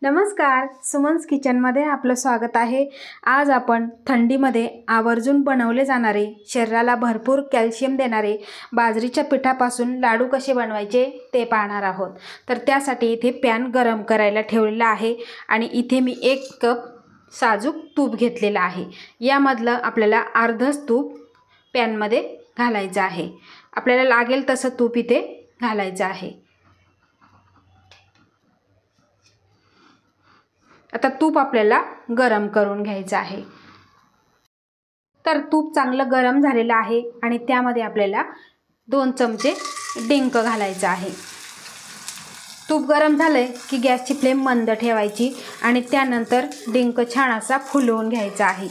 नमस्कार, सुमन्स किचनमध्ये आपलं स्वागत आहे। आज आपण थंडीमध्ये आवर्जून बनवले जाणारे, शरीराला भरपूर कॅल्शियम देणारे बाजरीच्या पिठापासून लाडू कसे बनवायचे ते पाहणार आहोत। तर त्यासाठी इथे पॅन गरम करायला ठेवलेला आहे आणि इथे मी 1 कप साजूक तूप घेतलेला आहे। यामधलं आपल्याला अर्धच तूप पॅनमध्ये घालायचं आहे। आपल्याला लागेल तसं तूप इथे घालायचं आहे। आता तूप आपल्याला गरम करून घ्यायचं आहे। तर तूप चांगलं गरम झालेलं आहे आणि त्यामध्ये आपल्याला 2 चमचे डिंक घालायचा आहे। तूप गरम झाले की गॅसची फ्लेम मंद ठेवायची आणि त्यानंतर डिंक छान असा फुलवून घ्यायचा आहे।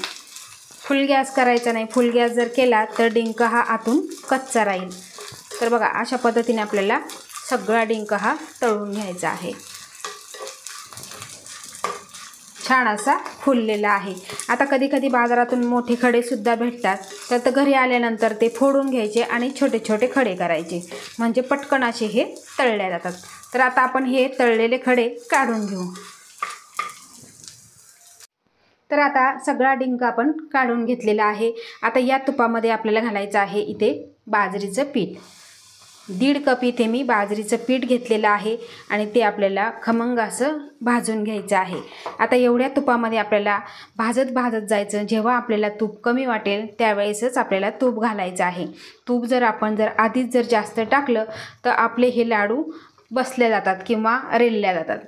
फुल गॅस करायचा नाही, फुल गॅस जर केला तर डिंक हा आतून कच्चा राहील। तर बघा, अशा पद्धतीने आपल्याला सगळा डिंक हा तळून घ्यायचा आहे। छान असा फुललेला आहे। आता कधी कधी बाजारातून मोठे खडे सुद्धा भेटतात, तर घरी आल्यानंतर ते फोडून घ्यायचे आणि छोटे छोटे खडे करायचे, म्हणजे पटकन असे हे तळले जातात। तर आता आपण हे तळलेले खडे काढून घेऊ। तर आता सगळा डिंक आपण काढून घेतलेला आहे। आता या तुपामध्ये आपल्याला घालायचं आहे इथे बाजरीचं पीठ। 1.5 कप इथे मी बाजरीचं पीठ घेतलेलं आहे आणि ते आपल्याला खमंग असं भाजून घ्यायचं आहे। आता एवढ्या तुपामध्ये आपल्याला भाजत जायचं। जेव्हा आपल्याला तूप कमी वाटेल त्यावेळेसच आपल्याला तूप घालायचं आहे। तूप जर आपण आधीच जर जास्त टाकलं तर आपले हे लाडू बसले जातात किंवा रेलले जातात।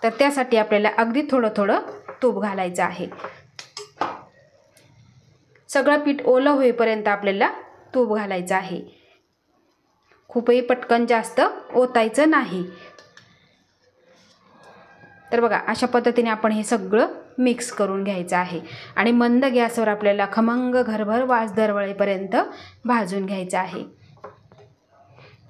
तर त्यासाठी आपल्याला अगदी थोडं तूप घालायचं आहे। सगळं पीठ ओलं होईपर्यंत आपल्याला तूप घालायचं आहे। खूपही पटकन जास्त ओतायचं नाही। तर बघा, अशा पद्धतीने आपण हे सगळं मिक्स करून घ्यायचं आहे आणि मंद गॅसवर आपल्याला खमंग घरभर वास दरवळेपर्यंत भाजून घ्यायचं आहे।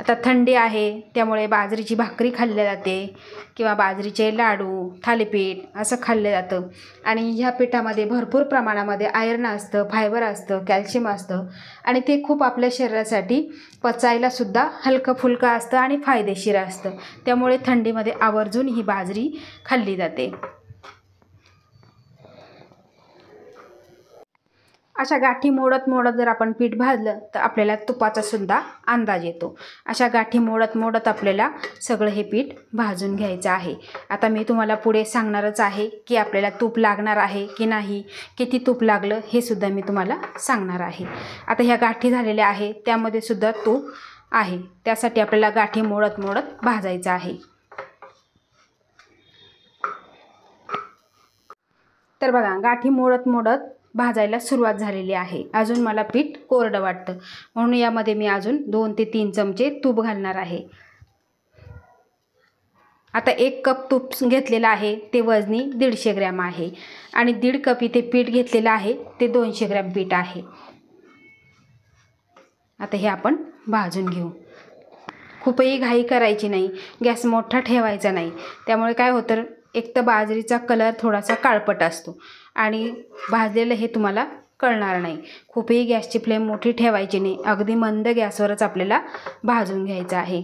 आता थंडी आहे त्यामुळे बाजरीची भाकरी खाल्ली जाते किंवा बाजरीचे लाडू, थालीपीठ असं खाल्लं जातं आणि ह्या पिठामध्ये भरपूर प्रमाणामध्ये आयर्न असतं, फायबर असतं, कॅल्शियम असतं आणि ते खूप आपल्या शरीरासाठी पचायला सुद्धा हलकं फुलकं असतं आणि फायदेशीर असतं। त्यामुळे थंडीमध्ये आवर्जून ही बाजरी खाल्ली जाते। अशा गाठी मोडत जर आपण पीठ भाजलं तर आपल्याला तुपाचा सुद्धा अंदाज येतो। अशा गाठी मोडत आपल्याला सगळं हे पीठ भाजून घ्यायचं आहे। आता मी तुम्हाला पुढे सांगणारच आहे की आपल्याला तूप लागणार आहे की नाही, किती तूप लागलं हे सुद्धा मी तुम्हाला सांगणार आहे। आता ह्या गाठी झालेल्या आहे त्यामध्ये सुद्धा तूप आहे, त्यासाठी आपल्याला गाठी मोडत भाजायचं आहे। तर बघा, गाठी मोडत भाजायला सुरुवात झालेली आहे। अजून मला पीठ कोरडं वाटतं म्हणून यामध्ये मी अजून 2 ते 3 चमचे तूप घालणार आहे। आता 1 कप तूप घेतलेलं आहे, ते वजनी 150 ग्रॅम आहे आणि 1.5 कप इथे पीठ घेतलेलं आहे, ते 200 ग्रॅम पीठ आहे। आता हे आपण भाजून घेऊ। खूपही घाई करायची नाही, गॅस मोठा ठेवायचा नाही। त्यामुळे काय होतं, एक तर बाजरीचा कलर थोडासा काळपट असतो आणि भाजलेलं हे तुम्हाला कळणार नाही। खूपही गॅसची फ्लेम मोठी ठेवायची नाही, अगदी मंद गॅसवरच आपल्याला भाजून घ्यायचं आहे।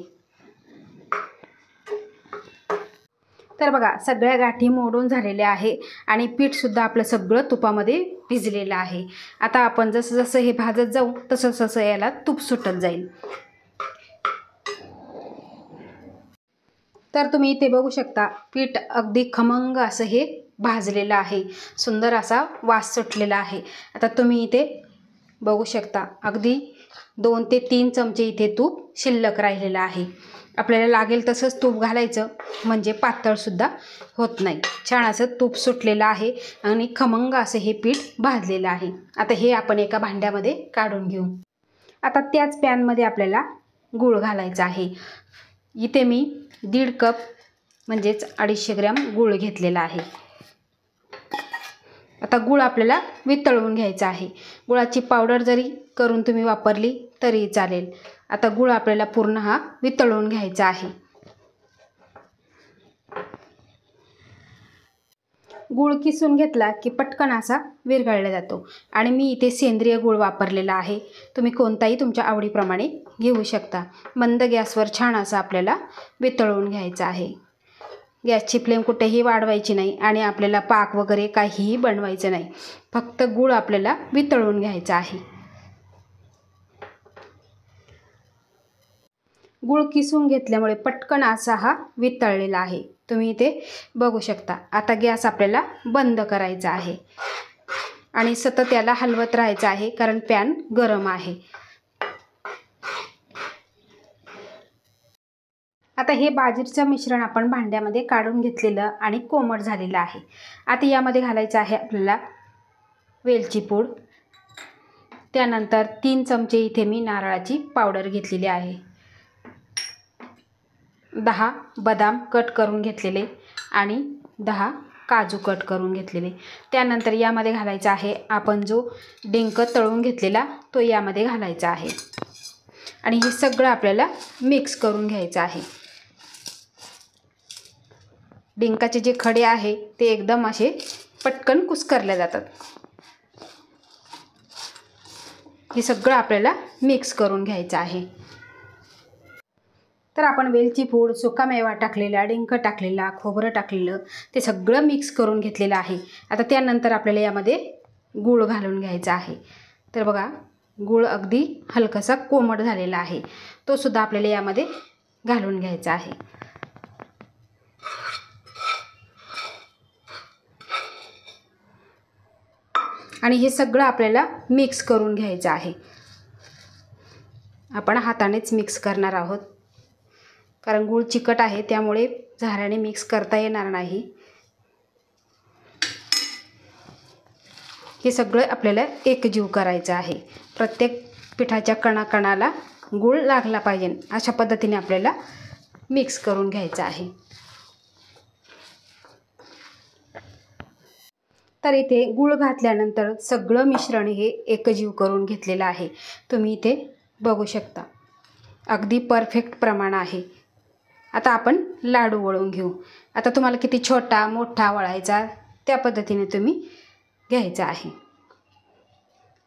तर बघा, सगळ्या गाठी मोडून झालेल्या आहे आणि पीठ सुद्धा आपलं सगळं तुपामध्ये भिजलेलं आहे। आता आपण जसं हे भाजत जाऊ तसं याला तूप सुटत जाईल। तर तुम्ही इथे बघू शकता, पीठ अगदी खमंग असं हे भाजलेलं आहे, सुंदर असा वास सुटलेला आहे। आता तुम्ही इथे बघू शकता, अगदी 2 ते 3 चमचे इथे तूप शिल्लक राहिलेलं आहे। आपल्याला लागेल तसंच तूप घालायचं, म्हणजे पातळ सुद्धा होत नाही। छान असं तूप सुटलेलं आहे आणि खमंग असं हे पीठ भाजलेलं आहे। आता हे आपण एका भांड्यामध्ये काढून घेऊ। आता त्याच पॅनमध्ये आपल्याला गूळ घालायचा आहे। इथे मी 1.5 कप म्हणजेच 250 ग्रॅम गूळ घेतलेला आहे। आता गूळ आपल्याला वितळवून घ्यायचा आहे। गुळाची पावडर जरी करून तुम्ही वापरली तरी चालेल। आता गूळ आपल्याला पूर्ण हा वितळवून घ्यायचा आहे। गूळ किसून घेतला की पटकन असा विरघळला जातो आणि मी इथे सेंद्रिय गूळ वापरलेला आहे। तुम्ही कोणताही तुमच्या आवडीप्रमाणे घेऊ शकता। मंद गॅसवर छान असा आपल्याला वितळवून घ्यायचा आहे। गॅसची फ्लेम कुठेही वाढवायची नाही आणि आपल्याला पाक वगैरे काहीही बनवायचं नाही. फक्त गूळ आपल्याला वितळून घ्यायचा आहे. गूळ किसून घेतल्यामुळे पटकन असा हा वितळलेला आहे. तुम्ही इथे बघू शकता. आता गॅस आपल्याला बंद करायचा आहे आणि सतत याला हलवत राहायचं आहे, कारण पॅन गरम आहे. आता हे बाजरीचं मिश्रण आपण भांड्यामध्ये काढून घेतलेलं आणि कोमट झालेलं आहे. आता यामध्ये घालायचं आहे आपल्याला वेलची पूड. त्यानंतर 3 चमचे इथे मी नारळाची पावडर घेतलेली आहे. 10 बदाम कट करून घेतलेले आणि 10 काजू कट करून घेतलेले. त्यानंतर यामध्ये घालायचा आहे आपण जो डिंक तळून घेतलेला तो यामध्ये घालायचा आहे आणि हे सगळं आपल्याला मिक्स करून घ्यायचं आहे. डिंकाचे जे खडे आहे ते एकदम असे पटकन कुस्करले जातात. हे सगळं आपल्याला मिक्स करून घ्यायचं आहे. तर आपण वेलची पूड, सुकामेवा टाकलेला, डिंक टाकलेला, खोबरं टाकलेलं ते सगळं मिक्स करून घेतलेलं आहे. आता त्यानंतर आपल्याला यामध्ये गूळ घालून घ्यायचा आहे. तर बघा, गूळ अगदी हलकासा कोमट झालेला आहे, तो सुद्धा आपल्याला यामध्ये घालून घ्यायचा आहे. आणि हे सगळं आपल्याला मिक्स करून घ्यायचं आहे. आपण हातानेच मिक्स करणार आहोत, कारण गूळ चिकट आहे त्यामुळे झाऱ्याने मिक्स करता येणार नाही. हे सगळं आपल्याला एकजीव करायचं आहे. प्रत्येक पिठाच्या कणाकणाला गूळ लागला पाहिजे अशा पद्धतीने आपल्याला मिक्स करून घ्यायचं आहे. तर इथे गूळ घातल्यानंतर सगळं मिश्रण हे एकजीव करून घेतलेलं आहे. तुम्ही इथे बघू शकता. अगदी परफेक्ट प्रमाण आहे. आता आपण लाडू वळून घेऊ. आता तुम्हाला किती छोटा मोठा वळायचा त्या पद्धतीने तुम्ही घ्यायचा आहे.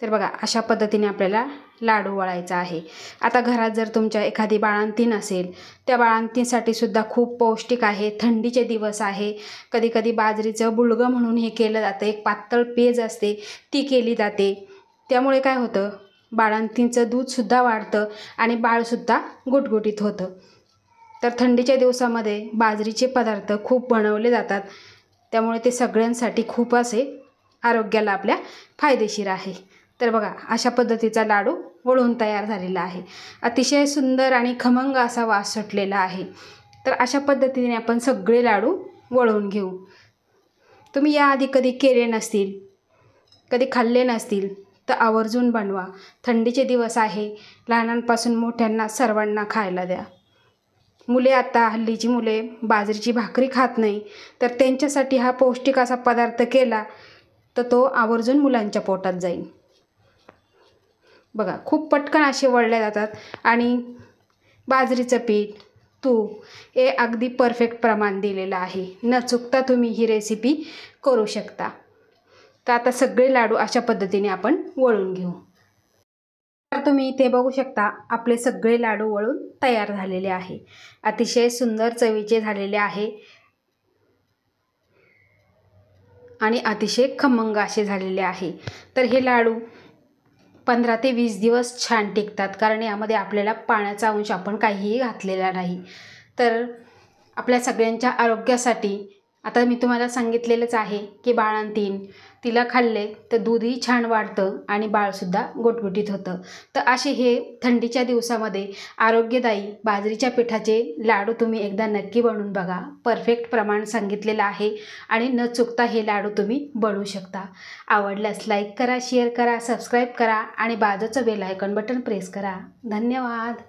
तर बघा, अशा पद्धतीने आपल्याला लाडू वळायचा आहे. आता घरात जर तुमच्या एखादी बाळंतीण असेल, त्या बाळंतीणसाठी सुद्धा खूप पौष्टिक आहे. थंडीचे दिवस आहे. कधी कधी बाजरीचं बुडगं म्हणून हे केलं जातं. एक पातळ पेज असते ती केली जाते. त्यामुळे काय होतं, बाळंतीणचं दूधसुद्धा वाढतं आणि बाळसुद्धा गुटगुटीत होतं. तर थंडीच्या दिवसामध्ये बाजरीचे पदार्थ खूप बनवले जातात. त्यामुळे ते सगळ्यांसाठी खूप असे आरोग्याला आपल्या फायदेशीर आहे. तर बघा, अशा पद्धतीचा लाडू वळून तयार झालेला आहे. अतिशय सुंदर आणि खमंग असा वास सुटलेला आहे. तर अशा पद्धतीने आपण सगळे लाडू वळून घेऊ. तुम्ही याआधी कधी केले नसतील, कधी खाल्ले नसतील तर आवर्जून बनवा. थंडीचे दिवस आहे. लहानांपासून मोठ्यांना सर्वांना खायला द्या. मुले, आता हल्लीची मुले बाजरीची भाकरी खात नाही, तर त्यांच्यासाठी हा पौष्टिक असा पदार्थ केला तर तो आवर्जून मुलांच्या पोटात जाईल. बघा, खूप पटकन असे वळले जातात आणि बाजरीचं पीठ, तूप हे अगदी परफेक्ट प्रमाण दिलेलं आहे. न चुकता तुम्ही ही रेसिपी करू शकता. तर आता सगळे लाडू अशा पद्धतीने आपण वळून घेऊ. तर तुम्ही इथे बघू शकता, आपले सगळे लाडू वळून तयार झालेले आहे. अतिशय सुंदर चवीचे झालेले आहे आणि अतिशय खमंग असे झालेले आहे. तर हे लाडू 15 ते 20 दिवस छान टिकतात, कारण यामध्ये आपल्याला पाण्याचा अंश आपण काहीही घातलेला नाही. तर आपल्या सगळ्यांच्या आरोग्यासाठी आता मी तुम्हाला सांगितलेलंच आहे की बाळंतीण तिला खाल्ले तर दूधही छान वाढतं आणि बाळसुद्धा गुटगुटीत होतं. तर असे हे थंडीच्या दिवसामध्ये आरोग्यदायी बाजरीच्या पिठाचे लाडू तुम्ही एकदा नक्की बनवून बघा. परफेक्ट प्रमाण सांगितलेलं आहे आणि न चुकता हे लाडू तुम्ही बनवू शकता. आवडल्यास लाईक करा, शेअर करा, सबस्क्राईब करा आणि बाजूचं बेल आयकॉन बटन प्रेस करा. धन्यवाद.